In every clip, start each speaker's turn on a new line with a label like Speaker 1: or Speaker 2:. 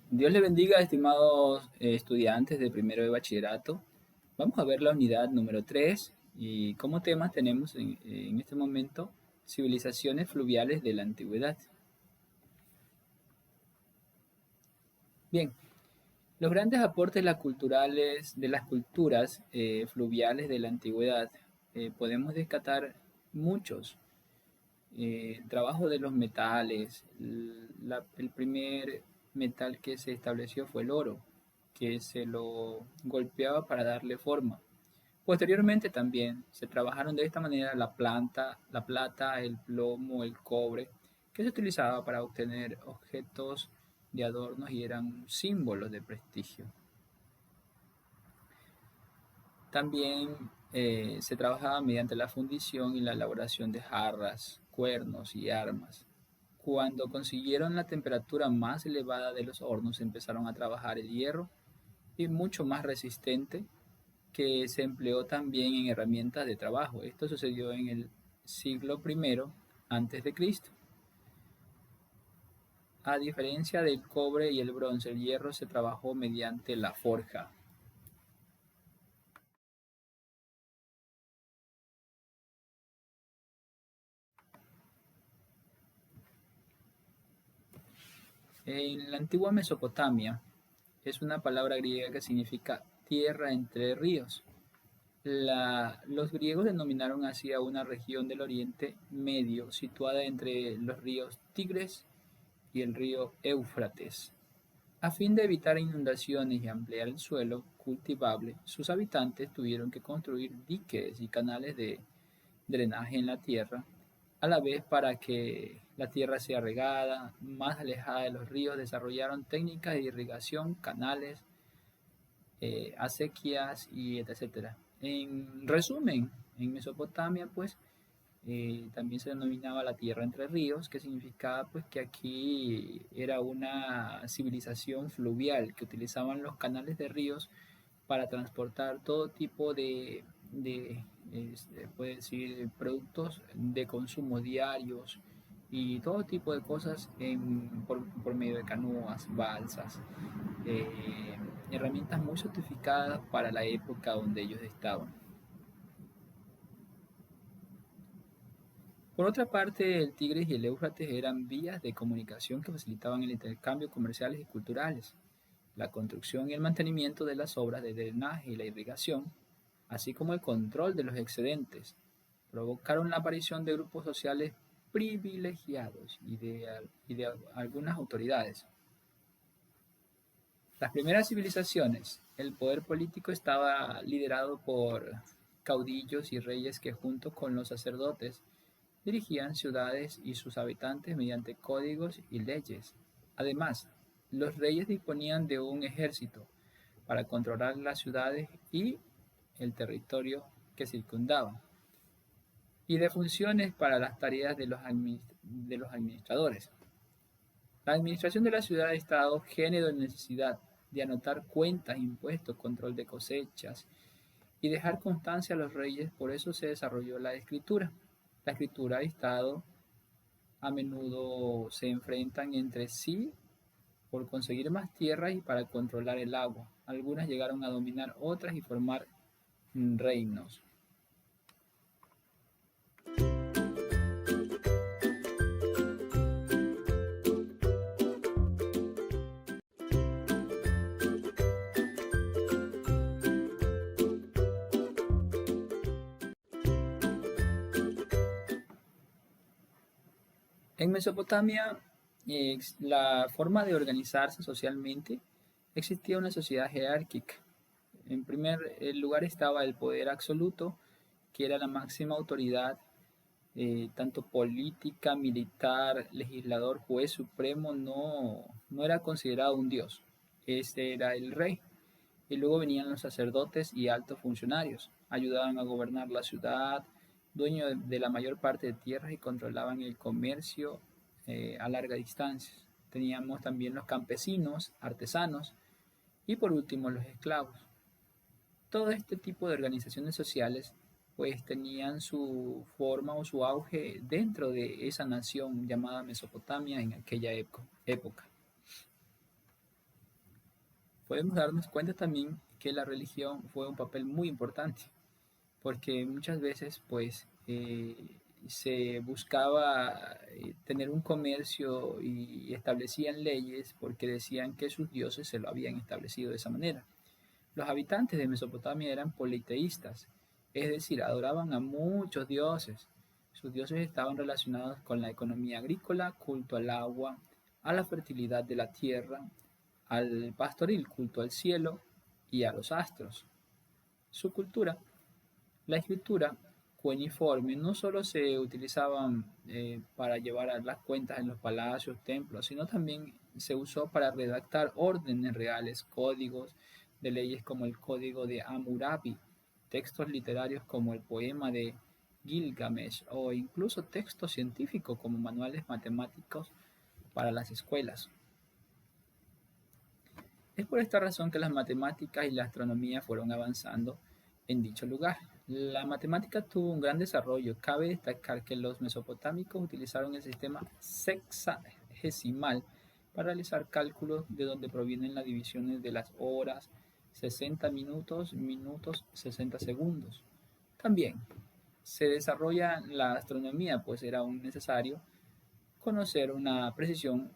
Speaker 1: Dios le bendiga, estimados estudiantes de primero de bachillerato. Vamos a ver la unidad número 3 y como temas tenemos en este momento civilizaciones fluviales de la antigüedad. Bien, los grandes aportes de las culturas fluviales de la antigüedad podemos descartar muchos. El trabajo de los metales, el primer metal que se estableció fue el oro, que se lo golpeaba para darle forma. Posteriormente también se trabajaron de esta manera la plata, el plomo, el cobre, que se utilizaba para obtener objetos de adornos y eran símbolos de prestigio. También se trabajaba mediante la fundición y la elaboración de jarras, cuernos y armas. Cuando consiguieron la temperatura más elevada de los hornos, empezaron a trabajar el hierro y mucho más resistente que se empleó también en herramientas de trabajo. Esto sucedió en el siglo I antes de Cristo. A diferencia del cobre y el bronce, el hierro se trabajó mediante la forja. En la antigua Mesopotamia es una palabra griega que significa tierra entre ríos. Los griegos denominaron así a una región del Oriente Medio situada entre los ríos Tigres y el río Éufrates. A fin de evitar inundaciones y ampliar el suelo cultivable, sus habitantes tuvieron que construir diques y canales de drenaje en la tierra, a la vez para que la tierra sea regada, más alejada de los ríos, desarrollaron técnicas de irrigación, canales, acequias y etcétera. En resumen, en Mesopotamia, pues, también se denominaba la tierra entre ríos, que significaba pues que aquí era una civilización fluvial, que utilizaban los canales de ríos para transportar todo tipo puede decir, productos de consumo diarios y todo tipo de cosas por medio de canoas, balsas, eh, herramientas muy sofisticadas para la época donde ellos estaban. Por otra parte, el Tigris y el Éufrates eran vías de comunicación que facilitaban el intercambio comerciales y culturales, la construcción y el mantenimiento de las obras de drenaje y la irrigación, así como el control de los excedentes, provocaron la aparición de grupos sociales privilegiados y de algunas autoridades. Las primeras civilizaciones, el poder político estaba liderado por caudillos y reyes que junto con los sacerdotes dirigían ciudades y sus habitantes mediante códigos y leyes. Además, los reyes disponían de un ejército para controlar las ciudades y el territorio que circundaba, y de funciones para las tareas de los administradores. La administración de la ciudad-estado generó necesidad de anotar cuentas, impuestos, control de cosechas y dejar constancia a los reyes, por eso se desarrolló la escritura. La escritura y Estado a menudo se enfrentan entre sí por conseguir más tierras y para controlar el agua. Algunas llegaron a dominar otras y formar reinos. En Mesopotamia, la forma de organizarse socialmente existía una sociedad jerárquica. En primer lugar estaba el poder absoluto, que era la máxima autoridad, tanto política, militar, legislador, juez supremo, no era considerado un dios. Este era el rey. Y luego venían los sacerdotes y altos funcionarios. Ayudaban a gobernar la ciudad, dueños de la mayor parte de tierras y controlaban el comercio a larga distancia. Teníamos también los campesinos, artesanos y por último los esclavos. Todo este tipo de organizaciones sociales pues tenían su forma o su auge dentro de esa nación llamada Mesopotamia en aquella época. Podemos darnos cuenta también que la religión fue un papel muy importante, porque muchas veces pues se buscaba tener un comercio y establecían leyes porque decían que sus dioses se lo habían establecido de esa manera. Los habitantes de Mesopotamia eran politeístas, es decir, adoraban a muchos dioses. Sus dioses estaban relacionados con la economía agrícola, culto al agua, a la fertilidad de la tierra, al pastoril, culto al cielo y a los astros. Su cultura, la escritura cuneiforme, no solo se utilizaban para llevar a las cuentas en los palacios, templos, sino también se usó para redactar órdenes reales, códigos de leyes como el Código de Hammurabi, textos literarios como el poema de Gilgamesh o incluso textos científicos como manuales matemáticos para las escuelas. Es por esta razón que las matemáticas y la astronomía fueron avanzando en dicho lugar. La matemática tuvo un gran desarrollo. Cabe destacar que los mesopotámicos utilizaron el sistema sexagesimal para realizar cálculos de donde provienen las divisiones de las horas, 60 minutos, minutos, 60 segundos. También se desarrolla la astronomía, pues era aún necesario conocer una precisión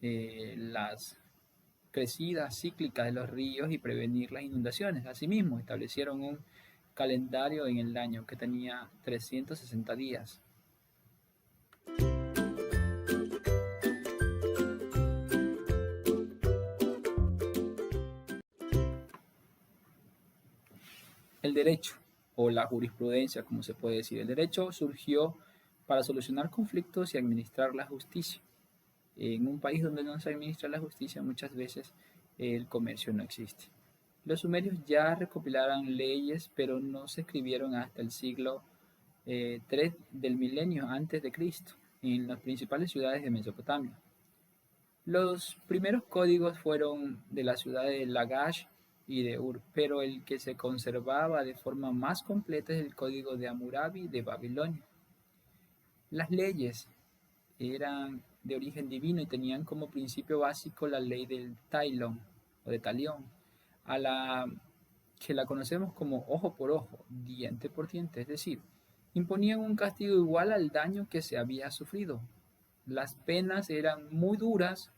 Speaker 1: las crecidas cíclicas de los ríos y prevenir las inundaciones. Asimismo, establecieron un calendario en el año que tenía 360 días. El derecho, o la jurisprudencia, como se puede decir. El derecho surgió para solucionar conflictos y administrar la justicia. En un país donde no se administra la justicia, muchas veces el comercio no existe. Los sumerios ya recopilaron leyes, pero no se escribieron hasta el siglo III del milenio antes de Cristo, en las principales ciudades de Mesopotamia. Los primeros códigos fueron de las ciudades de Lagash y de Ur, pero el que se conservaba de forma más completa es el código de Hammurabi de Babilonia. Las leyes eran de origen divino y tenían como principio básico la ley del Tailón o de Talión, a la que la conocemos como ojo por ojo, diente por diente, es decir, imponían un castigo igual al daño que se había sufrido. Las penas eran muy duras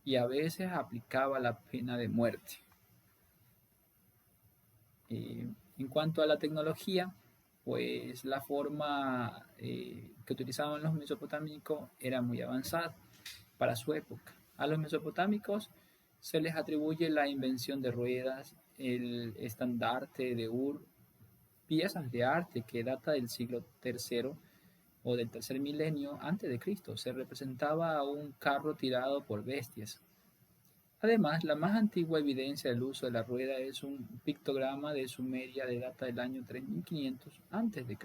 Speaker 1: y a veces aplicaba la pena de muerte. En cuanto a la tecnología, pues la forma que utilizaban los mesopotámicos era muy avanzada para su época. A los mesopotámicos se les atribuye la invención de ruedas, el estandarte de Ur, piezas de arte que data del siglo III o del tercer milenio antes de Cristo. Se representaba a un carro tirado por bestias. Además, la más antigua evidencia del uso de la rueda es un pictograma de Sumeria de data del año 3500 a.C.,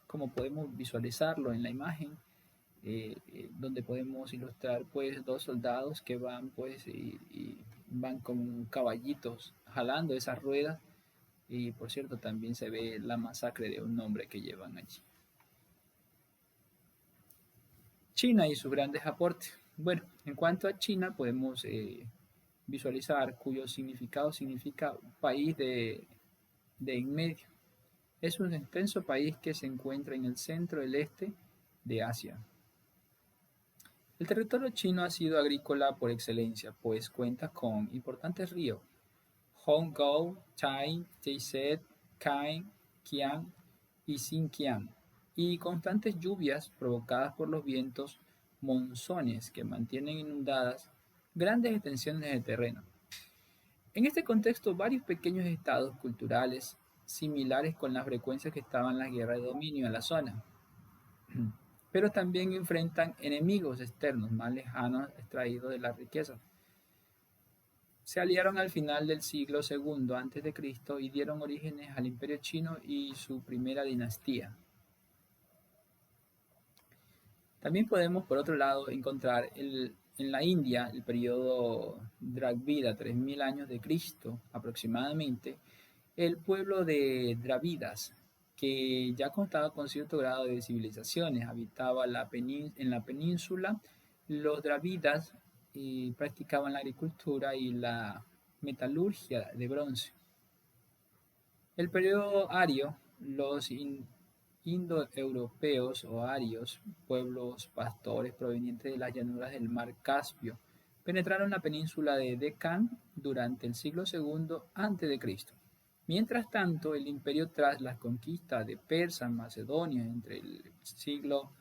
Speaker 1: como podemos visualizarlo en la imagen, donde podemos ilustrar pues dos soldados que van pues y van con caballitos jalando esas ruedas y por cierto también se ve la masacre de un hombre que llevan allí. China y sus grandes aportes. Bueno, en cuanto a China podemos visualizar cuyo significado significa país de en medio. Es un extenso país que se encuentra en el centro del este de Asia. El territorio chino ha sido agrícola por excelencia, pues cuenta con importantes ríos: Hongkou, Tai, Taiset, Kai, Qian y Xinjiang, y constantes lluvias provocadas por los vientos monzones que mantienen inundadas grandes extensiones de terreno. En este contexto, varios pequeños estados culturales similares con la frecuencia que estaban las guerras de dominio en la zona, pero también enfrentan enemigos externos más lejanos extraídos de la riqueza. Se aliaron al final del siglo II a.C. y dieron orígenes al Imperio Chino y su primera dinastía. También podemos, por otro lado, encontrar en la India el periodo Dravida, 3000 años de Cristo aproximadamente, el pueblo de Dravidas, que ya contaba con cierto grado de civilizaciones, habitaba en la península. Los Dravidas practicaban la agricultura y la metalurgia de bronce. El periodo ario, los indoeuropeos o arios, pueblos pastores provenientes de las llanuras del mar Caspio, penetraron la península de Deccan durante el siglo II a.C. Mientras tanto, el imperio tras las conquistas de Persia en Macedonia entre el siglo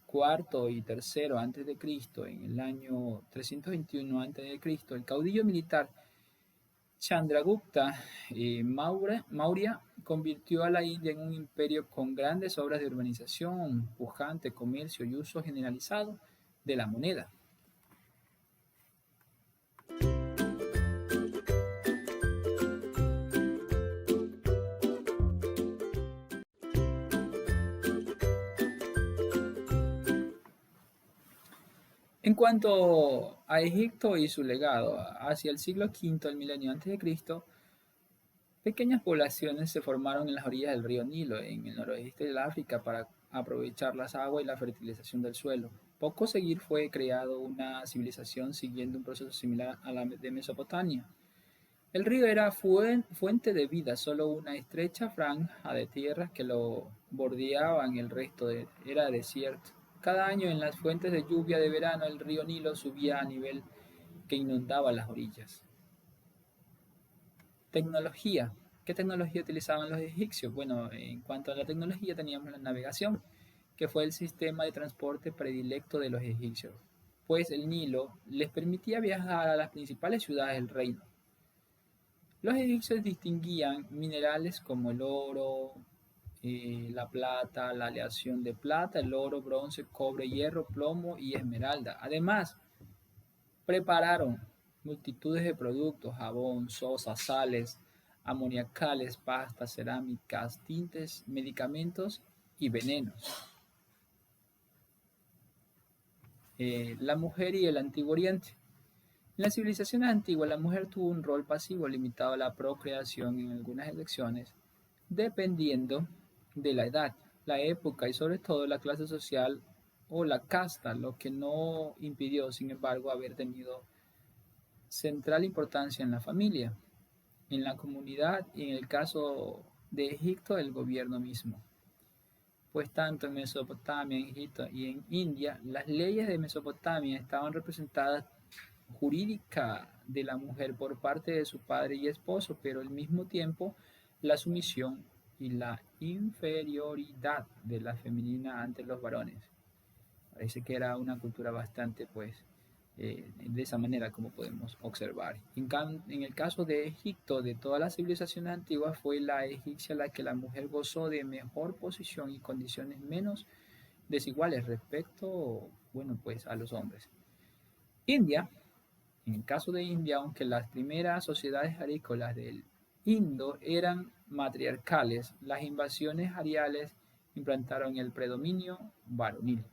Speaker 1: cuarto y tercero antes de Cristo, en el año 321 antes de Cristo, el caudillo militar Chandragupta Maurya convirtió a la India en un imperio con grandes obras de urbanización, pujante comercio y uso generalizado de la moneda. En cuanto a Egipto y su legado, hacia el siglo V del milenio antes de Cristo, pequeñas poblaciones se formaron en las orillas del río Nilo, en el noroeste del África, para aprovechar las aguas y la fertilización del suelo. Poco seguir fue creado una civilización siguiendo un proceso similar a la de Mesopotamia. El río era fuente de vida, solo una estrecha franja de tierras que lo bordeaban, el resto era desierto. Cada año en las fuentes de lluvia de verano el río Nilo subía a nivel que inundaba las orillas. Tecnología. ¿Qué tecnología utilizaban los egipcios? Bueno, en cuanto a la tecnología teníamos la navegación, que fue el sistema de transporte predilecto de los egipcios, pues el Nilo les permitía viajar a las principales ciudades del reino. Los egipcios distinguían minerales como el oro, la plata, la aleación de plata, el oro, bronce, cobre, hierro, plomo y esmeralda. Además, prepararon multitudes de productos: jabón, sosa, sales amoniacales, pastas, cerámicas, tintes, medicamentos y venenos. La mujer y el Antiguo Oriente. En las civilizaciones antiguas, la mujer tuvo un rol pasivo limitado a la procreación en algunas elecciones, dependiendo de la edad, la época y sobre todo la clase social o la casta, lo que no impidió, sin embargo, haber tenido central importancia en la familia, en la comunidad y en el caso de Egipto, el gobierno mismo. Pues tanto en Mesopotamia, en Egipto y en India, las leyes de Mesopotamia estaban representadas jurídica de la mujer por parte de su padre y esposo, pero al mismo tiempo la sumisión y la inferioridad de la femenina ante los varones. Parece que era una cultura bastante, pues, de esa manera como podemos observar. En el caso de Egipto, de todas las civilizaciones antiguas, fue la egipcia la que la mujer gozó de mejor posición y condiciones menos desiguales respecto, bueno, pues a los hombres. India, en el caso de India, aunque las primeras sociedades agrícolas del Indo eran matriarcales, las invasiones ariales implantaron el predominio varonil.